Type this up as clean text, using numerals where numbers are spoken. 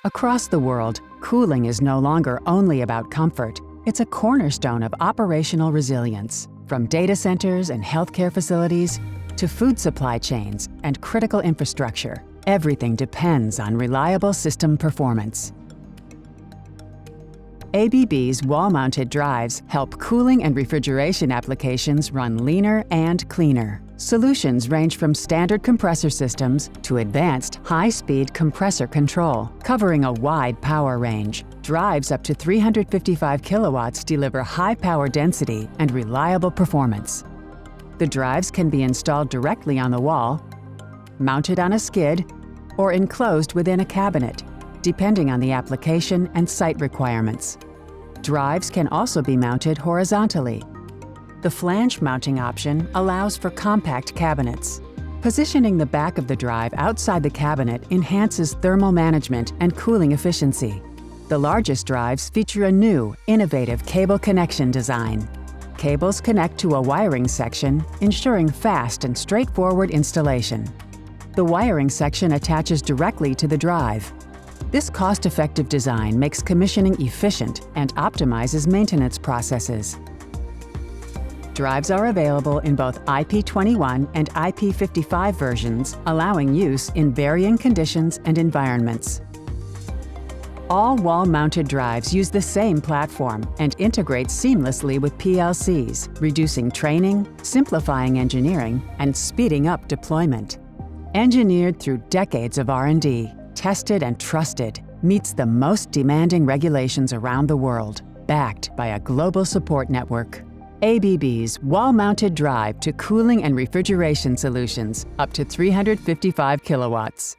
Across the world, cooling is no longer only about comfort. It's a cornerstone of operational resilience. From data centers and healthcare facilities to food supply chains and critical infrastructure, everything depends on reliable system performance. ABB's wall-mounted drives help cooling and refrigeration applications run leaner and cleaner. Solutions range from standard compressor systems to advanced high-speed compressor control, covering a wide power range. Drives up to 355 kilowatts deliver high power density and reliable performance. The drives can be installed directly on the wall, mounted on a skid, or enclosed within a cabinet, depending on the application and site requirements. Drives can also be mounted horizontally. The flange mounting option allows for compact cabinets. Positioning the back of the drive outside the cabinet enhances thermal management and cooling efficiency. The largest drives feature a new, innovative cable connection design. Cables connect to a wiring section, ensuring fast and straightforward installation. The wiring section attaches directly to the drive. This cost-effective design makes commissioning efficient and optimizes maintenance processes. Drives are available in both IP21 and IP55 versions, allowing use in varying conditions and environments. All wall-mounted drives use the same platform and integrate seamlessly with PLCs, reducing training, simplifying engineering, and speeding up deployment. Engineered through decades of R&D, tested and trusted, meets the most demanding regulations around the world, backed by a global support network. ABB's wall-mounted drive to cooling and refrigeration solutions up to 355 kilowatts.